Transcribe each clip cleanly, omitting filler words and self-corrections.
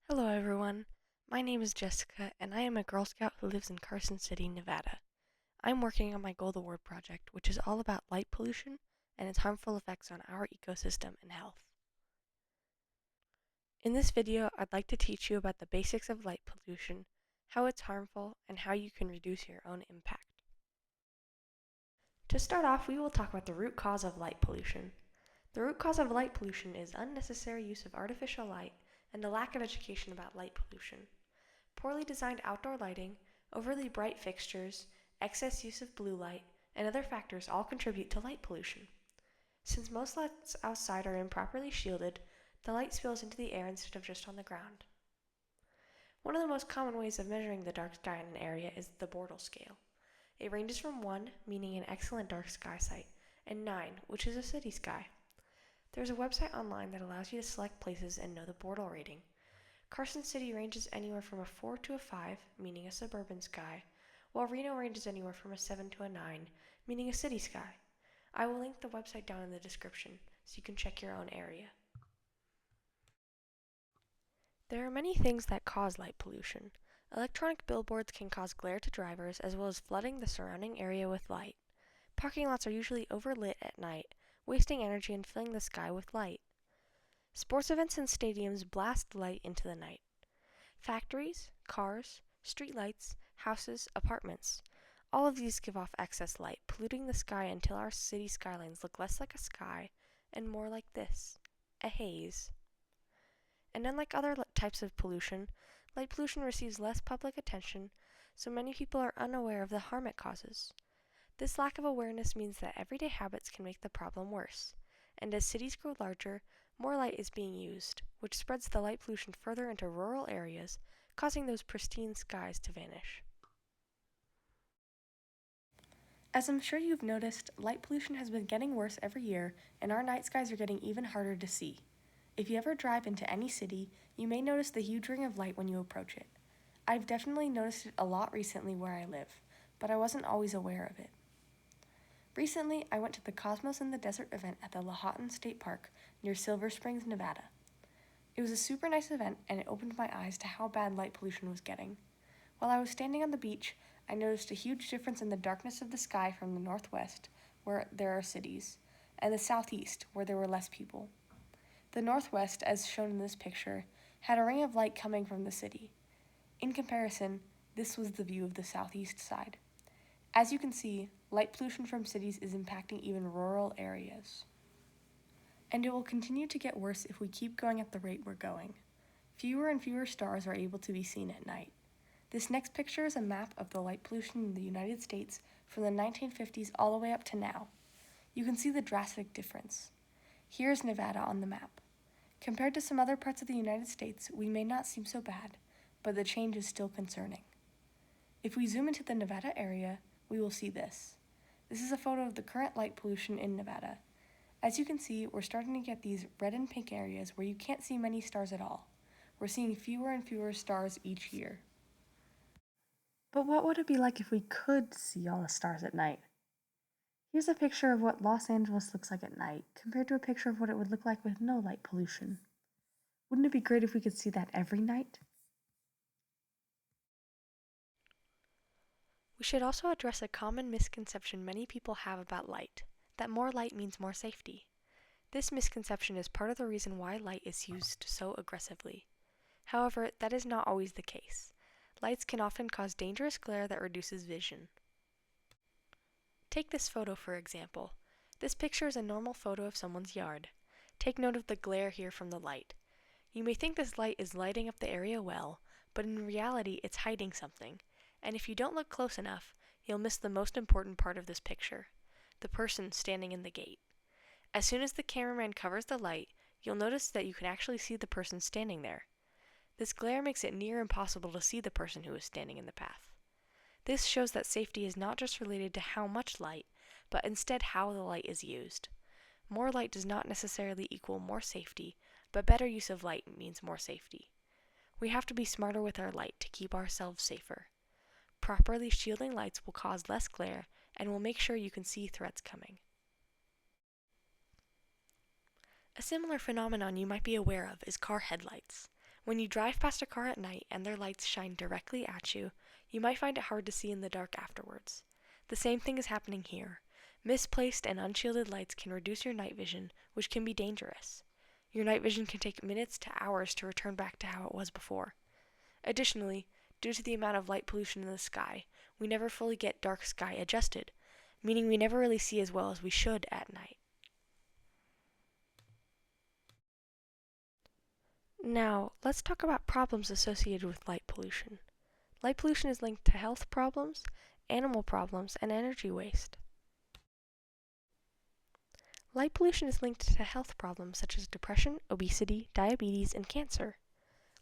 Hello, everyone. My name is Jessica, and I am a Girl Scout who lives in Carson City, Nevada. I'm working on my Gold Award project, which is all about light pollution and its harmful effects on our ecosystem and health. In this video, I'd like to teach you about the basics of light pollution, how it's harmful, and how you can reduce your own impact. To start off, we will talk about the root cause of light pollution. The root cause of light pollution is unnecessary use of artificial light and a lack of education about light pollution. Poorly designed outdoor lighting, overly bright fixtures, excess use of blue light, and other factors all contribute to light pollution. Since most lights outside are improperly shielded, the light spills into the air instead of just on the ground. One of the most common ways of measuring the dark sky in an area is the Bortle scale. It ranges from 1, meaning an excellent dark sky site, and 9, which is a city sky. There's a website online that allows you to select places and know the Bortle rating. Carson City ranges anywhere from a 4 to a 5, meaning a suburban sky, while Reno ranges anywhere from a 7 to a 9, meaning a city sky. I will link the website down in the description so you can check your own area. There are many things that cause light pollution. Electronic billboards can cause glare to drivers as well as flooding the surrounding area with light. Parking lots are usually overlit at night, wasting energy and filling the sky with light. Sports events and stadiums blast light into the night. Factories, cars, streetlights, houses, apartments. All of these give off excess light, polluting the sky until our city skylines look less like a sky and more like this, a haze. And unlike other types of pollution, light pollution receives less public attention, so many people are unaware of the harm it causes. This lack of awareness means that everyday habits can make the problem worse, and as cities grow larger, more light is being used, which spreads the light pollution further into rural areas, causing those pristine skies to vanish. As I'm sure you've noticed, light pollution has been getting worse every year, and our night skies are getting even harder to see. If you ever drive into any city, you may notice the huge ring of light when you approach it. I've definitely noticed it a lot recently where I live, but I wasn't always aware of it. Recently, I went to the Cosmos in the Desert event at the Lahontan State Park near Silver Springs, Nevada. It was a super nice event, and it opened my eyes to how bad light pollution was getting. While I was standing on the beach, I noticed a huge difference in the darkness of the sky from the northwest, where there are cities, and the southeast, where there were less people. The northwest, as shown in this picture, had a ring of light coming from the city. In comparison, this was the view of the southeast side. As you can see, light pollution from cities is impacting even rural areas. And it will continue to get worse if we keep going at the rate we're going. Fewer and fewer stars are able to be seen at night. This next picture is a map of the light pollution in the United States from the 1950s all the way up to now. You can see the drastic difference. Here's Nevada on the map. Compared to some other parts of the United States, we may not seem so bad, but the change is still concerning. If we zoom into the Nevada area, we will see this. This is a photo of the current light pollution in Nevada. As you can see, we're starting to get these red and pink areas where you can't see many stars at all. We're seeing fewer and fewer stars each year. But what would it be like if we could see all the stars at night? Here's a picture of what Los Angeles looks like at night, compared to a picture of what it would look like with no light pollution. Wouldn't it be great if we could see that every night? We should also address a common misconception many people have about light, that more light means more safety. This misconception is part of the reason why light is used so aggressively. However, that is not always the case. Lights can often cause dangerous glare that reduces vision. Take this photo for example. This picture is a normal photo of someone's yard. Take note of the glare here from the light. You may think this light is lighting up the area well, but in reality it's hiding something, and if you don't look close enough, you'll miss the most important part of this picture, the person standing in the gate. As soon as the cameraman covers the light, you'll notice that you can actually see the person standing there. This glare makes it near impossible to see the person who is standing in the path. This shows that safety is not just related to how much light, but instead how the light is used. More light does not necessarily equal more safety, but better use of light means more safety. We have to be smarter with our light to keep ourselves safer. Properly shielding lights will cause less glare and will make sure you can see threats coming. A similar phenomenon you might be aware of is car headlights. When you drive past a car at night and their lights shine directly at you, you might find it hard to see in the dark afterwards. The same thing is happening here. Misplaced and unshielded lights can reduce your night vision, which can be dangerous. Your night vision can take minutes to hours to return back to how it was before. Additionally, due to the amount of light pollution in the sky, we never fully get dark sky adjusted, meaning we never really see as well as we should at night. Now, let's talk about problems associated with light pollution. Light pollution is linked to health problems, animal problems, and energy waste. Light pollution is linked to health problems such as depression, obesity, diabetes, and cancer.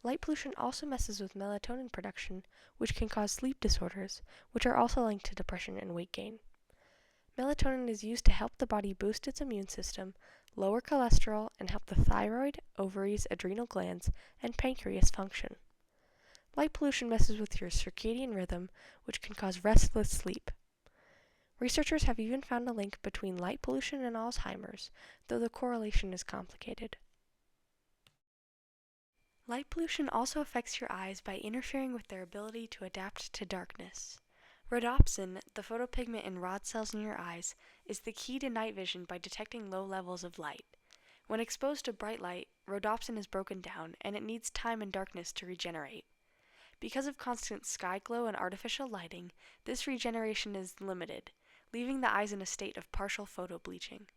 Light pollution also messes with melatonin production, which can cause sleep disorders, which are also linked to depression and weight gain. Melatonin is used to help the body boost its immune system, lower cholesterol, and help the thyroid, ovaries, adrenal glands, and pancreas function. Light pollution messes with your circadian rhythm, which can cause restless sleep. Researchers have even found a link between light pollution and Alzheimer's, though the correlation is complicated. Light pollution also affects your eyes by interfering with their ability to adapt to darkness. Rhodopsin, the photopigment in rod cells in your eyes, is the key to night vision by detecting low levels of light. When exposed to bright light, rhodopsin is broken down, and it needs time in darkness to regenerate. Because of constant sky glow and artificial lighting, this regeneration is limited, leaving the eyes in a state of partial photobleaching.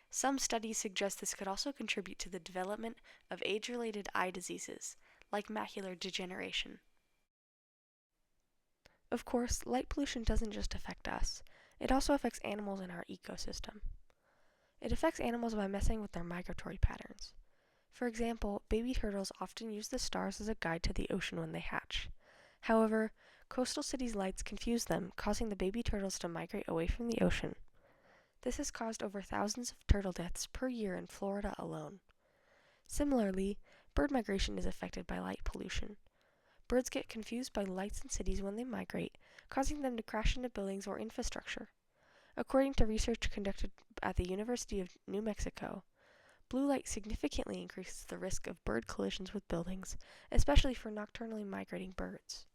Some studies suggest this could also contribute to the development of age-related eye diseases, like macular degeneration. Of course, light pollution doesn't just affect us, it also affects animals in our ecosystem. It affects animals by messing with their migratory patterns. For example, baby turtles often use the stars as a guide to the ocean when they hatch. However, coastal cities' lights confuse them, causing the baby turtles to migrate away from the ocean. This has caused over thousands of turtle deaths per year in Florida alone. Similarly, bird migration is affected by light pollution. Birds get confused by lights in cities when they migrate, causing them to crash into buildings or infrastructure. According to research conducted at the University of New Mexico, blue light significantly increases the risk of bird collisions with buildings, especially for nocturnally migrating birds.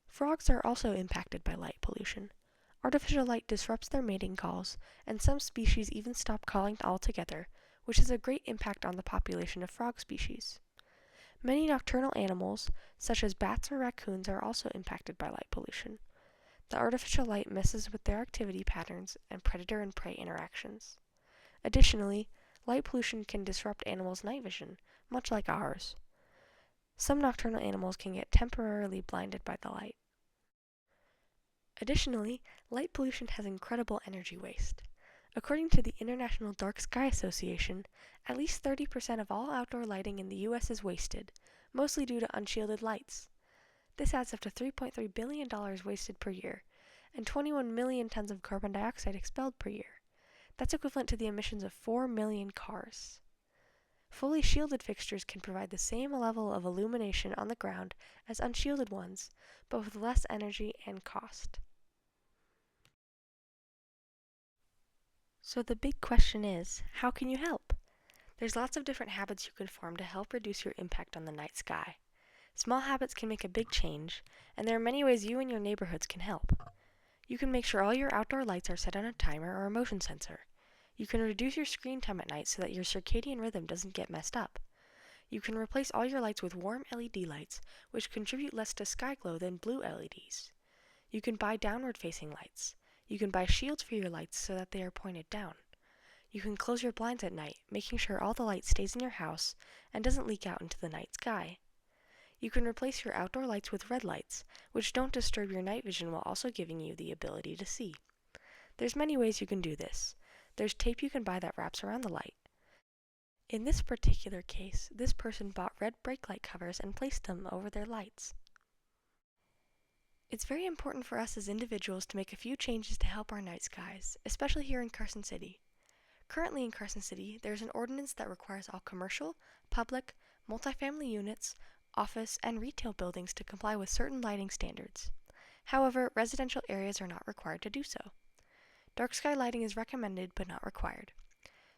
Frogs are also impacted by light pollution. Artificial light disrupts their mating calls, and some species even stop calling altogether, which has a great impact on the population of frog species. Many nocturnal animals, such as bats or raccoons, are also impacted by light pollution. The artificial light messes with their activity patterns and predator and prey interactions. Additionally, light pollution can disrupt animals' night vision, much like ours. Some nocturnal animals can get temporarily blinded by the light. Additionally, light pollution has incredible energy waste. According to the International Dark Sky Association, at least 30% of all outdoor lighting in the U.S. is wasted, mostly due to unshielded lights. This adds up to $3.3 billion wasted per year, and 21 million tons of carbon dioxide expelled per year. That's equivalent to the emissions of 4 million cars. Fully shielded fixtures can provide the same level of illumination on the ground as unshielded ones, but with less energy and cost. So the big question is, how can you help? There's lots of different habits you can form to help reduce your impact on the night sky. Small habits can make a big change, and there are many ways you and your neighborhoods can help. You can make sure all your outdoor lights are set on a timer or a motion sensor. You can reduce your screen time at night so that your circadian rhythm doesn't get messed up. You can replace all your lights with warm LED lights, which contribute less to sky glow than blue LEDs. You can buy downward-facing lights. You can buy shields for your lights so that they are pointed down. You can close your blinds at night, making sure all the light stays in your house and doesn't leak out into the night sky. You can replace your outdoor lights with red lights, which don't disturb your night vision while also giving you the ability to see. There's many ways you can do this. There's tape you can buy that wraps around the light. In this particular case, this person bought red brake light covers and placed them over their lights. It's very important for us as individuals to make a few changes to help our night skies, especially here in Carson City. Currently in Carson City, there's an ordinance that requires all commercial, public, multifamily units, office, and retail buildings to comply with certain lighting standards. However, residential areas are not required to do so. Dark sky lighting is recommended but not required.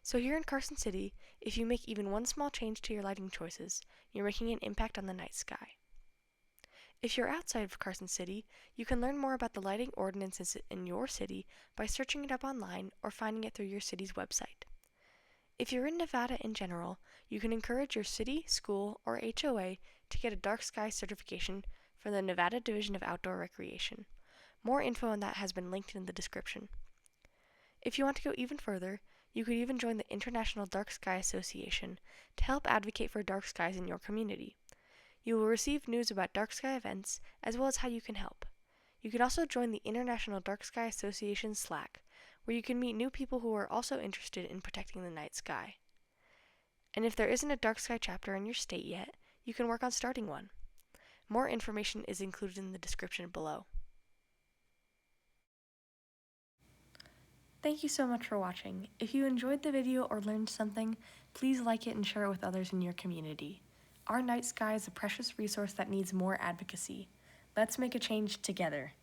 So here in Carson City, if you make even one small change to your lighting choices, you're making an impact on the night sky. If you're outside of Carson City, you can learn more about the lighting ordinances in your city by searching it up online or finding it through your city's website. If you're in Nevada in general, you can encourage your city, school, or HOA to get a dark sky certification from the Nevada Division of Outdoor Recreation. More info on that has been linked in the description. If you want to go even further, you could even join the International Dark Sky Association to help advocate for dark skies in your community. You will receive news about dark sky events, as well as how you can help. You can also join the International Dark Sky Association Slack, where you can meet new people who are also interested in protecting the night sky. And if there isn't a dark sky chapter in your state yet, you can work on starting one. More information is included in the description below. Thank you so much for watching. If you enjoyed the video or learned something, please like it and share it with others in your community. Our night sky is a precious resource that needs more advocacy. Let's make a change together.